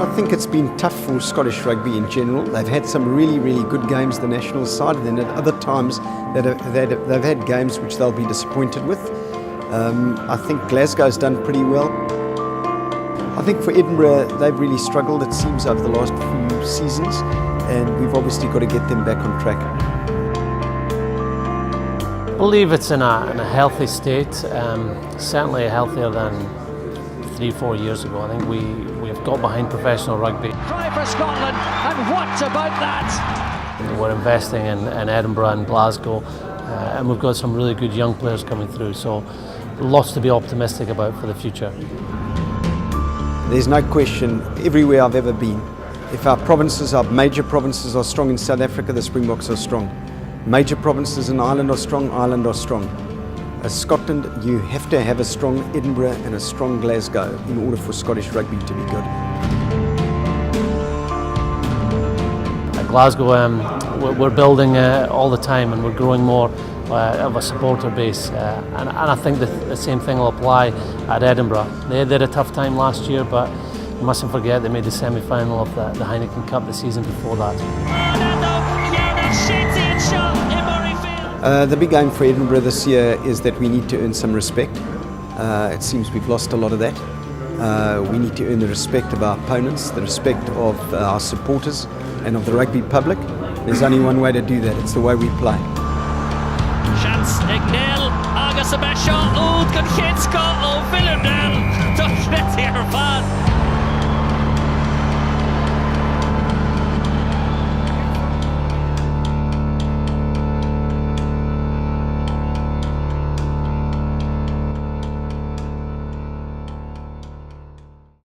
I think it's been tough for Scottish rugby in general. They've had some really, really good games, the national side, and then at other times they've had games which they'll be disappointed with. I think Glasgow's done pretty well. I think for Edinburgh, they've really struggled, it seems, over the last few seasons, and we've obviously got to get them back on track. I believe it's in a healthy state, certainly healthier than 3-4 years ago. I think we've got behind professional rugby. Try for Scotland, and what about that? We're investing in Edinburgh and Glasgow, and we've got some really good young players coming through, so lots to be optimistic about for the future. There's no question, everywhere I've ever been, if our major provinces are strong in South Africa, the Springboks are strong. Major provinces in Ireland are strong, Ireland are strong. As Scotland, you have to have a strong Edinburgh and a strong Glasgow in order for Scottish rugby to be good. At Glasgow, we're building all the time, and we're growing more of a supporter base, and I think the same thing will apply at Edinburgh. They had a tough time last year, but you mustn't forget they made the semi-final of the Heineken Cup the season before that. The big aim for Edinburgh this year is that we need to earn some respect. It seems we've lost a lot of that. We need to earn the respect of our opponents, the respect of our supporters and of the rugby public. There's only one way to do that, it's the way we play. Chance ag Neil agus a Beshaw Oud Gunchitska o Villeneuve.